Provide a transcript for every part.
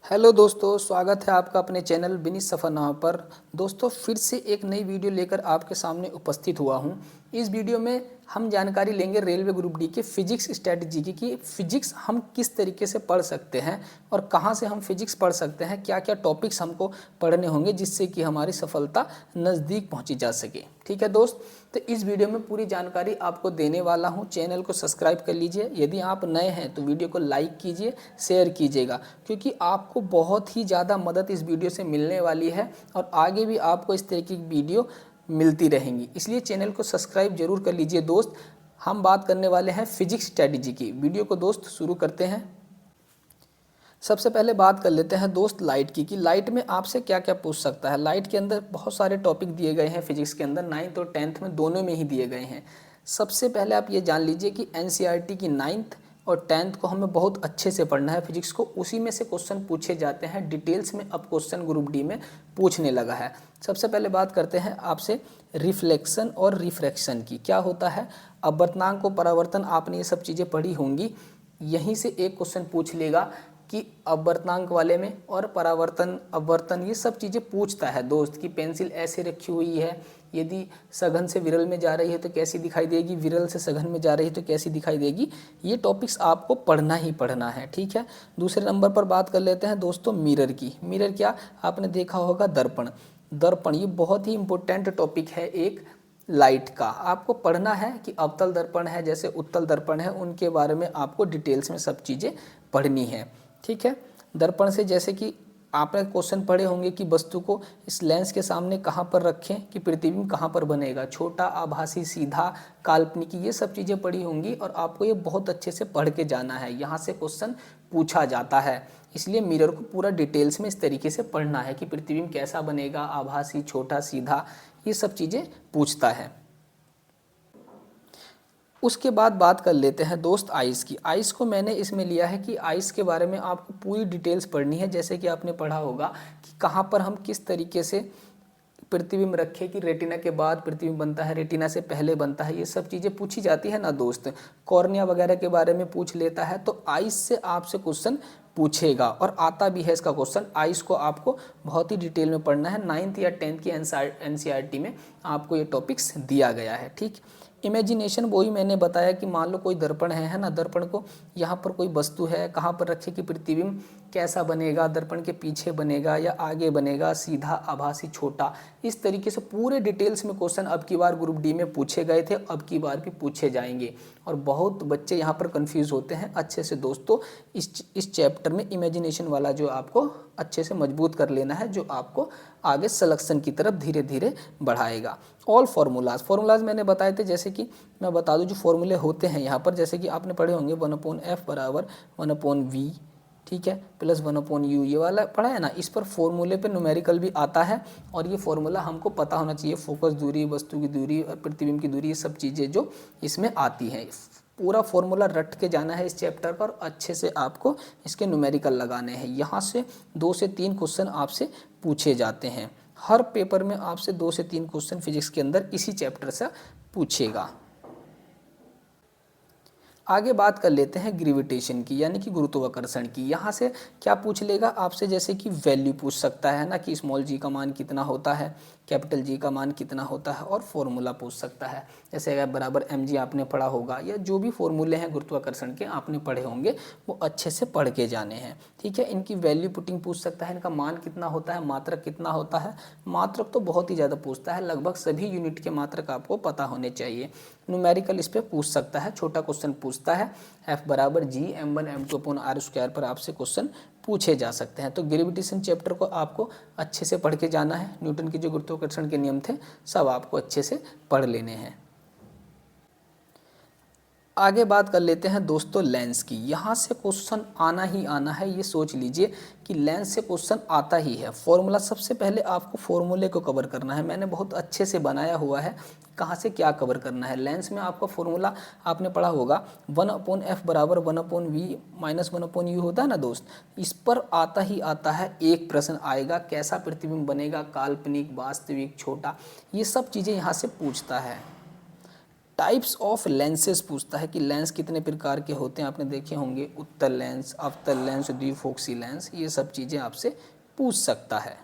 Hello दोस्तों, स्वागत है आपका अपने चैनल बिनी सफ़रनामा पर। दोस्तों, फिर से एक नई वीडियो लेकर आपके सामने उपस्थित हुआ हूं। इस वीडियो में हम जानकारी लेंगे रेलवे ग्रुप डी के फिजिक्स स्ट्रैटेजी की कि फिजिक्स हम किस तरीके से पढ़ सकते हैं और कहां से हम फिजिक्स पढ़ सकते हैं, क्या क्या टॉपिक्स हमको पढ़ने होंगे जिससे कि हमारी सफलता नज़दीक पहुंची जा सके। ठीक है दोस्त, तो इस वीडियो में पूरी जानकारी आपको देने वाला हूं। चैनल को सब्सक्राइब कर लीजिए, यदि आप नए हैं तो वीडियो को लाइक कीजिए, शेयर कीजिएगा, क्योंकि आपको बहुत ही ज़्यादा मदद इस वीडियो से मिलने वाली है और आगे भी आपको इस तरीके की वीडियो मिलती रहेंगी। इसलिए चैनल को सब्सक्राइब जरूर कर लीजिए दोस्त। हम बात करने वाले हैं फिजिक्स स्ट्रैटेजी की। वीडियो को दोस्त शुरू करते हैं। सबसे पहले बात कर लेते हैं दोस्त लाइट की, कि लाइट में आपसे क्या क्या पूछ सकता है। लाइट के अंदर बहुत सारे टॉपिक दिए गए हैं फिजिक्स के अंदर, 9th और 10th में दोनों में ही दिए गए हैं। सबसे पहले आप ये जान लीजिए कि एनसीईआरटी की 9th और 10th को हमें बहुत अच्छे से पढ़ना है फिजिक्स को। उसी में से क्वेश्चन पूछे जाते हैं डिटेल्स में। अब क्वेश्चन ग्रुप डी में पूछने लगा है। सबसे पहले बात करते हैं आपसे रिफ्लेक्शन और रिफ्रैक्शन की। क्या होता है अपवर्तनांक को परावर्तन, आपने ये सब चीज़ें पढ़ी होंगी। यहीं से एक क्वेश्चन पूछ लेगा कि अपवर्तनांक वाले में और परावर्तन, अपवर्तन, ये सब चीज़ें पूछता है दोस्त। कि पेंसिल ऐसे रखी हुई है, यदि सघन से विरल में जा रही है तो कैसी दिखाई देगी, विरल से सघन में जा रही है तो कैसी दिखाई देगी। ये टॉपिक्स आपको पढ़ना ही पढ़ना है। ठीक है, दूसरे नंबर पर बात कर लेते हैं दोस्तों मिरर की। मिरर क्या, आपने देखा होगा दर्पण। दर्पण ये बहुत ही इंपॉर्टेंट टॉपिक है एक लाइट का। आपको पढ़ना है कि अवतल दर्पण है जैसे उत्तल दर्पण है, उनके बारे में आपको डिटेल्स में सब चीज़ें पढ़नी है। ठीक है, दर्पण से जैसे कि आपने क्वेश्चन पढ़े होंगे कि वस्तु को इस लेंस के सामने कहाँ पर रखें कि प्रतिबिंब कहाँ पर बनेगा, छोटा, आभासी, सीधा, काल्पनिक, ये सब चीज़ें पढ़ी होंगी और आपको ये बहुत अच्छे से पढ़ के जाना है। यहाँ से क्वेश्चन पूछा जाता है, इसलिए मिरर को पूरा डिटेल्स में इस तरीके से पढ़ना है कि प्रतिबिंब कैसा बनेगा, आभासी, छोटा, सीधा, ये सब चीज़ें पूछता है। उसके बाद बात कर लेते हैं दोस्त आइस की। आइस को मैंने इसमें लिया है कि आइस के बारे में आपको पूरी डिटेल्स पढ़नी है। जैसे कि आपने पढ़ा होगा कि कहाँ पर हम किस तरीके से प्रतिबिंब रखें कि रेटिना के बाद प्रतिबिंब बनता है, रेटिना से पहले बनता है, ये सब चीज़ें पूछी जाती है ना दोस्त। कॉर्निया वगैरह के बारे में पूछ लेता है, तो आइस से आपसे क्वेश्चन पूछेगा और आता भी है इसका क्वेश्चन। आइस को आपको बहुत ही डिटेल में पढ़ना है। 9th या 10th की एनसीईआरटी में आपको ये टॉपिक्स दिया गया है। ठीक, इमेजिनेशन वही मैंने बताया कि मान लो कोई दर्पण है ना, दर्पण को यहाँ पर कोई वस्तु है, कहाँ पर रखे कि प्रतिबिंब कैसा बनेगा, दर्पण के पीछे बनेगा या आगे बनेगा, सीधा, आभासी, छोटा, इस तरीके से पूरे डिटेल्स में क्वेश्चन अब की बार ग्रुप डी में पूछे गए थे, अब की बार भी पूछे जाएंगे। और बहुत बच्चे यहाँ पर कंफ्यूज होते हैं। अच्छे से दोस्तों इस चैप्टर में इमेजिनेशन वाला जो आपको अच्छे से मजबूत कर लेना है, जो आपको आगे सिलेक्शन की तरफ धीरे धीरे बढ़ाएगा। ऑल फार्मूलाज मैंने बताए थे। जैसे कि मैं बता दूं जो फॉर्मूले होते हैं यहाँ पर, जैसे कि आपने पढ़े होंगे 1/f बराबर 1/v, ठीक है, प्लस 1/u, ये वाला पढ़ा है ना। इस पर फॉर्मूले पे न्यूमेरिकल भी आता है और ये फॉर्मूला हमको पता होना चाहिए। फोकस दूरी, वस्तु की दूरी और प्रतिबिंब की दूरी, ये सब चीज़ें जो इसमें आती हैं, पूरा फॉर्मूला रट के जाना है इस चैप्टर पर। अच्छे से आपको इसके न्यूमेरिकल लगाने हैं। यहाँ से 2 से 3 क्वेश्चन आपसे पूछे जाते हैं हर पेपर में। आपसे 2 से 3 क्वेश्चन फिजिक्स के अंदर इसी चैप्टर से पूछेगा। आगे बात कर लेते हैं ग्रेविटेशन की, यानी कि गुरुत्वाकर्षण की। यहाँ से क्या पूछ लेगा आपसे, जैसे कि वैल्यू पूछ सकता है ना, कि स्मॉल जी का मान कितना होता है, कैपिटल जी का मान कितना होता है, और फॉर्मूला पूछ सकता है। जैसे अगर बराबर mg आपने पढ़ा होगा, या जो भी फॉर्मूले हैं गुरुत्वाकर्षण के आपने पढ़े होंगे, वो अच्छे से पढ़ के जाने हैं। ठीक है, इनकी वैल्यू पुटिंग पूछ सकता है, इनका मान कितना होता है, मात्रक कितना होता है। मात्रक तो बहुत ही ज़्यादा पूछता है, लगभग सभी यूनिट के मात्रक आपको पता होने चाहिए। न्यूमेरिकल इस पर पूछ सकता है, छोटा क्वेश्चन पूछता है। F बराबर G m1 m2/r² पर आपसे क्वेश्चन पूछे जा सकते हैं। तो ग्रेविटेशन चैप्टर को आपको अच्छे से पढ़ के जाना है। न्यूटन के जो गुरुत्वाकर्षण के नियम थे सब आपको अच्छे से पढ़ लेने हैं। आगे बात कर लेते हैं दोस्तों लेंस की। यहाँ से क्वेश्चन आना ही आना है, ये सोच लीजिए कि लेंस से क्वेश्चन आता ही है। फॉर्मूला, सबसे पहले आपको फॉर्मूले को कवर करना है। मैंने बहुत अच्छे से बनाया हुआ है कहाँ से क्या कवर करना है। लेंस में आपका फॉर्मूला आपने पढ़ा होगा 1/f बराबर 1/v माइनस 1/u होता है ना दोस्त। इस पर आता ही आता है, एक प्रश्न आएगा कैसा प्रतिबिंब बनेगा, काल्पनिक, वास्तविक, छोटा, ये सब चीज़ें यहाँ से पूछता है। टाइप्स ऑफ लेंसेज पूछता है कि लेंस कितने प्रकार के होते हैं, आपने देखे होंगे, उत्तल लेंस, अवतल लेंस, द्विफोक्सी लेंस, ये सब चीज़ें आपसे पूछ सकता है।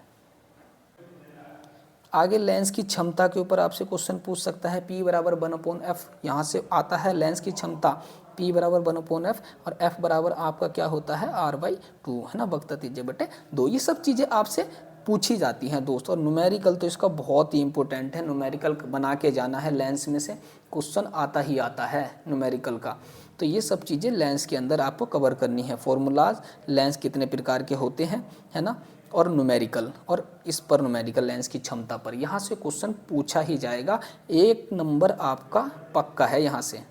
आगे लेंस की क्षमता के ऊपर आपसे क्वेश्चन पूछ सकता है, P बराबर 1/f, यहाँ से आता है लेंस की क्षमता P बराबर 1/f और F बराबर आपका क्या होता है R/2, है ना, वक्र त्रिज्या बटे 2। ये सब चीज़ें आपसे पूछी जाती हैं दोस्त। और न्यूमेरिकल तो इसका बहुत ही इंपॉर्टेंट है, न्यूमेरिकल बना के जाना है, लेंस में से क्वेश्चन आता ही आता है न्यूमेरिकल का। तो ये सब चीज़ें लेंस के अंदर आपको कवर करनी है, फॉर्मूलाज, लेंस कितने प्रकार के होते हैं, है ना, और न्यूमेरिकल, और इस पर न्यूमेरिकल लेंस की क्षमता पर यहाँ से क्वेश्चन पूछा ही जाएगा, 1 नंबर आपका पक्का है यहाँ से।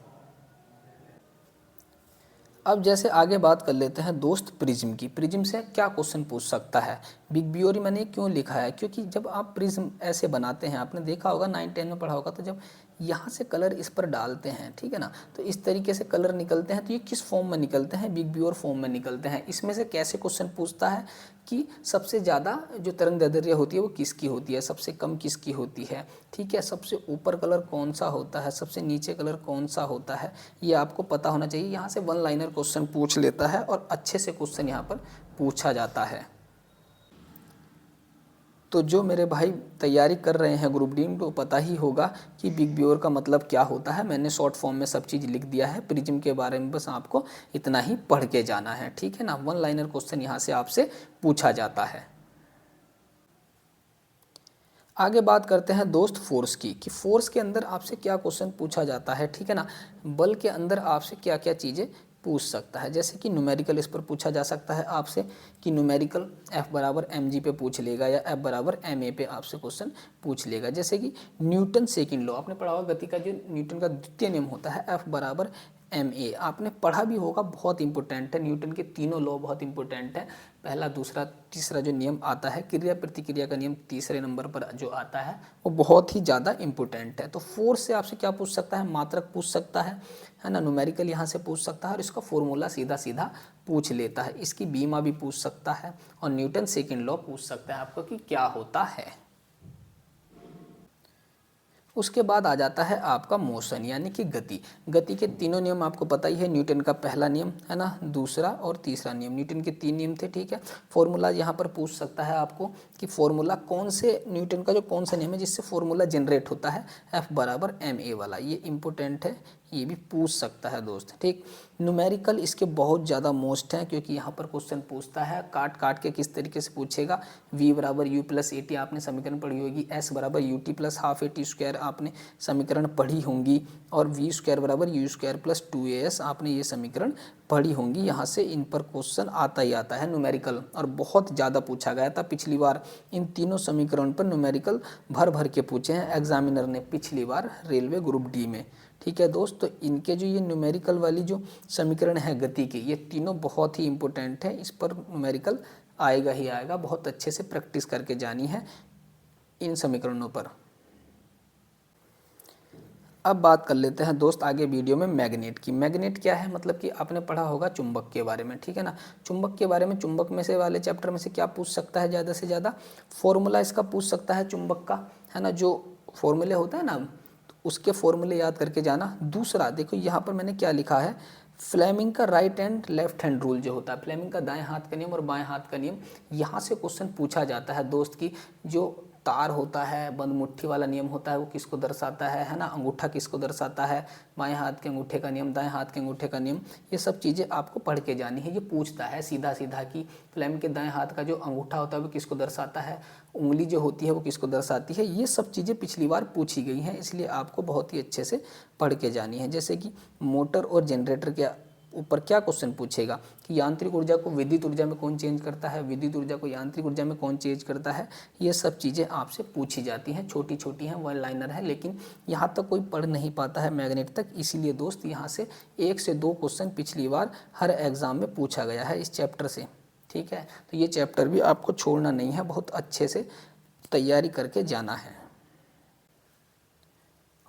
अब जैसे आगे बात कर लेते हैं दोस्त प्रिज्म की। प्रिज्म से क्या क्वेश्चन पूछ सकता है, बिग ब्योरी मैंने क्यों लिखा है, क्योंकि जब आप प्रिज्म ऐसे बनाते हैं, आपने देखा होगा 9-10 में पढ़ा होगा, तो जब यहाँ से कलर इस पर डालते हैं, ठीक है ना, तो इस तरीके से कलर निकलते हैं, तो ये किस फॉर्म में निकलते हैं, बिग ब्योर फॉर्म में निकलते हैं। इसमें से कैसे क्वेश्चन पूछता है कि सबसे ज़्यादा जो तरंग दैर्ध्य होती है वो किसकी होती है, सबसे कम किसकी होती है, ठीक है, सबसे ऊपर कलर कौन सा होता है, सबसे नीचे कलर कौन सा होता है, ये आपको पता होना चाहिए। यहाँ से 1 लाइनर क्वेश्चन पूछ लेता है और अच्छे से क्वेश्चन यहाँ पर पूछा जाता है। तो जो मेरे भाई तैयारी कर रहे हैं ग्रुप डी तो पता ही होगा कि बिग ब्योर का मतलब क्या होता है। मैंने शॉर्ट फॉर्म में सब चीज़ लिख दिया है, प्रिज्म के बारे में बस आपको इतना ही पढ़ के जाना है, ठीक है ना। 1 लाइनर क्वेश्चन यहाँ से आपसे पूछा जाता है। आगे बात करते हैं दोस्त फोर्स की, कि फोर्स के अंदर आपसे क्या क्वेश्चन पूछा जाता है, ठीक है ना। बल के अंदर आपसे क्या क्या चीज़ें पूछ सकता है, जैसे कि न्यूमेरिकल इस पर पूछा जा सकता है आपसे कि न्यूमेरिकल F बराबर mg पे पूछ लेगा या F बराबर ma पे आपसे क्वेश्चन पूछ लेगा। जैसे कि न्यूटन सेकंड लॉ, आपने पढ़ा होगा गति का जो न्यूटन का द्वितीय नियम होता है F बराबर ma, आपने पढ़ा भी होगा, बहुत इंपॉर्टेंट है। न्यूटन के तीनों लॉ बहुत इंपॉर्टेंट है, पहला, दूसरा, तीसरा जो नियम आता है, क्रिया प्रतिक्रिया का नियम तीसरे नंबर पर जो आता है वो बहुत ही ज़्यादा इंपॉर्टेंट है। तो फोर्स से आपसे क्या पूछ सकता है, मात्रक पूछ सकता है ना, न्यूमेरिकल यहाँ से पूछ सकता है और इसका फॉर्मूला सीधा सीधा पूछ लेता है। इसकी बीमा भी पूछ सकता है और न्यूटन सेकंड लॉ पूछ सकता है आपको कि क्या होता है। उसके बाद आ जाता है आपका मोशन यानी कि गति। गति के तीनों नियम आपको पता ही है, न्यूटन का पहला नियम है ना, दूसरा और तीसरा नियम, न्यूटन के 3 नियम थे, ठीक है। फॉर्मूला यहाँ पर पूछ सकता है आपको कि फॉर्मूला कौन से, न्यूटन का जो कौन सा नियम है जिससे फॉर्मूला जनरेट होता है F बराबर ma वाला, ये इंपॉर्टेंट है, ये भी पूछ सकता है दोस्त, ठीक। न्यूमेरिकल इसके बहुत ज़्यादा मोस्ट हैं, क्योंकि यहाँ पर क्वेश्चन पूछता है काट काट के किस तरीके से पूछेगा। v बराबर u प्लस ए टी आपने समीकरण पढ़ी होगी, s बराबर U T plus half A T square आपने समीकरण पढ़ी होंगी, और वी स्क्वायर बराबर यू स्क्वायर प्लस 2as आपने ये समीकरण पढ़ी होंगी। यहाँ से इन पर क्वेश्चन आता ही आता है न्यूमेरिकल, और बहुत ज़्यादा पूछा गया था पिछली बार। इन तीनों समीकरण पर न्यूमेरिकल भर भर के पूछे हैं एग्जामिनर ने पिछली बार रेलवे ग्रुप डी में, ठीक है दोस्त। तो इनके जो ये न्यूमेरिकल वाली जो समीकरण है गति की, ये तीनों बहुत ही इंपॉर्टेंट है, इस पर न्यूमेरिकल आएगा ही आएगा, बहुत अच्छे से प्रैक्टिस करके जानी है इन समीकरणों पर। अब बात कर लेते हैं दोस्त आगे वीडियो में मैग्नेट की। मैग्नेट क्या है, मतलब कि आपने पढ़ा होगा चुंबक के बारे में, ठीक है ना। चुंबक के बारे में, चुंबक में से वाले चैप्टर में से क्या पूछ सकता है ज़्यादा से ज़्यादा, फॉर्मूला इसका पूछ सकता है चुंबक का, है ना, जो फॉर्मूले होता है ना उसके फॉर्मूले याद करके जाना। दूसरा देखो यहाँ पर मैंने क्या लिखा है, फ्लेमिंग का right and left hand rule जो होता है, फ्लेमिंग का दाएं हाथ का नियम और बाएं हाथ का नियम, यहाँ से क्वेश्चन पूछा जाता है दोस्त की जो तार होता है, बंद मुट्ठी वाला नियम होता है, वो किसको दर्शाता है ना, अंगूठा किसको दर्शाता है, बाएं हाथ के अंगूठे का नियम, दाएं हाथ के अंगूठे का नियम, ये सब चीज़ें आपको पढ़ के जानी है। ये पूछता है सीधा सीधा कि फ्लेमिंग के दाएं हाथ का जो अंगूठा होता है वो किसको दर्शाता है, उंगली जो होती है वो किसको दर्शाती है, ये सब चीज़ें पिछली बार पूछी गई हैं, इसलिए आपको बहुत ही अच्छे से पढ़ के जानी है। जैसे कि मोटर और जनरेटर के ऊपर क्या क्वेश्चन पूछेगा कि यांत्रिक ऊर्जा को विद्युत ऊर्जा में कौन चेंज करता है, विद्युत ऊर्जा को यांत्रिक ऊर्जा में कौन चेंज करता है, ये सब चीज़ें आपसे पूछी जाती हैं। छोटी छोटी हैं, 1 लाइनर है, लेकिन यहाँ तक कोई पढ़ नहीं पाता है मैग्नेट तक, इसीलिए दोस्त यहाँ से 1 से 2 क्वेश्चन पिछली बार हर एग्ज़ाम में पूछा गया है इस चैप्टर से, ठीक है। तो ये चैप्टर भी आपको छोड़ना नहीं है, बहुत अच्छे से तैयारी करके जाना है।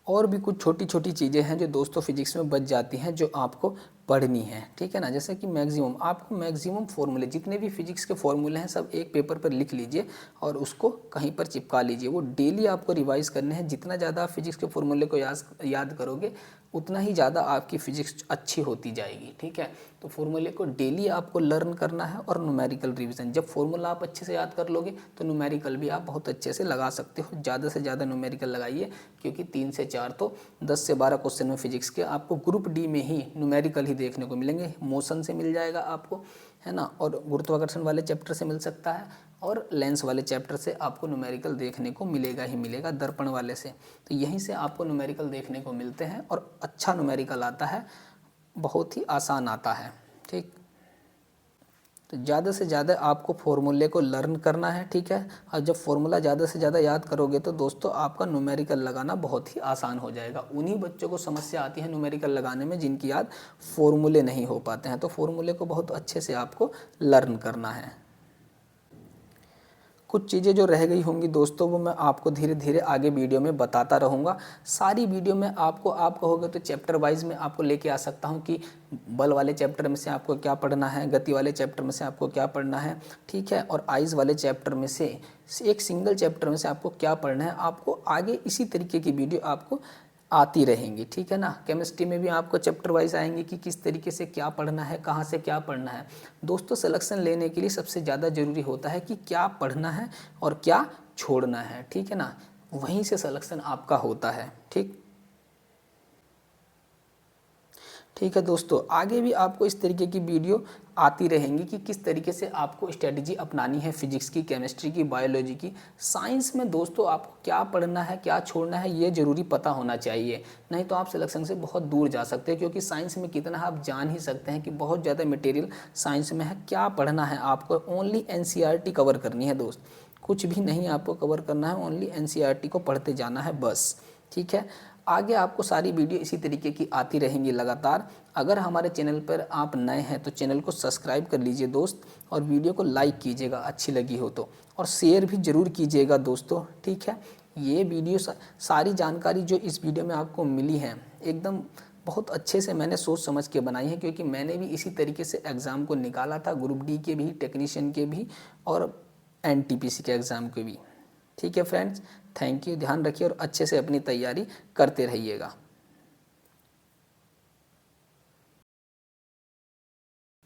और भी कुछ छोटी छोटी चीज़ें हैं जो दोस्तों फिजिक्स में बच जाती हैं, जो आपको पढ़नी है, ठीक है ना। जैसे कि मैक्सिमम आपको मैक्सिमम फॉर्मूले जितने भी फिजिक्स के फॉर्मूले हैं सब एक पेपर पर लिख लीजिए और उसको कहीं पर चिपका लीजिए। वो डेली आपको रिवाइज करने हैं। जितना ज़्यादा आप फिजिक्स के फॉर्मूले को याद करोगे उतना ही ज़्यादा आपकी फिजिक्स अच्छी होती जाएगी, ठीक है। तो फॉर्मूले को डेली आपको लर्न करना है और न्यूमेरिकल रिवीजन। जब फॉर्मूला आप अच्छे से याद कर लोगे तो न्यूमेरिकल भी आप बहुत अच्छे से लगा सकते हो। ज़्यादा से ज़्यादा न्यूमेरिकल लगाइए, क्योंकि 3 से 4 तो 10 से 12 क्वेश्चन में फिजिक्स के आपको ग्रुप डी में ही न्यूमेरिकल ही देखने को मिलेंगे। मोशन से मिल जाएगा आपको, है ना, और गुरुत्वाकर्षण वाले चैप्टर से मिल सकता है और लेंस वाले चैप्टर से आपको न्यूमेरिकल देखने को मिलेगा ही मिलेगा, दर्पण वाले से। तो यहीं से आपको न्यूमेरिकल देखने को मिलते हैं और अच्छा न्यूमेरिकल आता है, बहुत ही आसान आता है, ठीक। तो ज़्यादा से ज़्यादा आपको फॉर्मूले को लर्न करना है, ठीक है। और जब फॉर्मूला ज़्यादा से ज़्यादा याद करोगे तो दोस्तों आपका न्यूमेरिकल लगाना बहुत ही आसान हो जाएगा। उन्हीं बच्चों को समस्या आती है न्यूमेरिकल लगाने में जिनकी याद फॉर्मूले नहीं हो पाते हैं। तो फॉर्मूले को बहुत अच्छे से आपको लर्न करना है। कुछ चीज़ें जो रह गई होंगी दोस्तों वो मैं आपको धीरे धीरे आगे वीडियो में बताता रहूँगा। सारी वीडियो में आपको आप कहोगे तो चैप्टर वाइज में आपको लेके आ सकता हूँ कि बल वाले चैप्टर में से आपको क्या पढ़ना है, गति वाले चैप्टर में से आपको क्या पढ़ना है, ठीक है, और आइज़ वाले चैप्टर में से एक सिंगल चैप्टर में से आपको क्या पढ़ना है। आपको आगे इसी तरीके की वीडियो आपको आती रहेंगी, ठीक है ना। केमिस्ट्री में भी आपको चैप्टर वाइज आएंगे कि किस तरीके से क्या पढ़ना है, कहाँ से क्या पढ़ना है। दोस्तों सिलेक्शन लेने के लिए सबसे ज़्यादा ज़रूरी होता है कि क्या पढ़ना है और क्या छोड़ना है, ठीक है ना। वहीं से सिलेक्शन आपका होता है, ठीक। ठीक है दोस्तों, आगे भी आपको इस तरीके की वीडियो आती रहेंगी कि किस तरीके से आपको स्ट्रेटजी अपनानी है फिजिक्स की, केमिस्ट्री की, बायोलॉजी की। साइंस में दोस्तों आपको क्या पढ़ना है, क्या छोड़ना है, ये ज़रूरी पता होना चाहिए, नहीं तो आप सिलेक्शन से बहुत दूर जा सकते हैं। क्योंकि साइंस में कितना आप जान ही सकते हैं कि बहुत ज़्यादा मटेरियल साइंस में है। क्या पढ़ना है आपको, ओनली NCERT कवर करनी है दोस्त, कुछ भी नहीं आपको कवर करना है, ओनली NCERT को पढ़ते जाना है बस, ठीक है। आगे आपको सारी वीडियो इसी तरीके की आती रहेंगी लगातार। अगर हमारे चैनल पर आप नए हैं तो चैनल को सब्सक्राइब कर लीजिए दोस्त, और वीडियो को लाइक कीजिएगा अच्छी लगी हो तो, और शेयर भी ज़रूर कीजिएगा दोस्तों, ठीक है। ये वीडियो सारी जानकारी जो इस वीडियो में आपको मिली है एकदम बहुत अच्छे से मैंने सोच समझ के बनाई है, क्योंकि मैंने भी इसी तरीके से एग्ज़ाम को निकाला था, ग्रुप डी के भी, टेक्नीशियन के भी और NTPC के एग्ज़ाम के भी, ठीक है फ्रेंड्स। थैंक यू, ध्यान रखिए और अच्छे से अपनी तैयारी करते रहिएगा।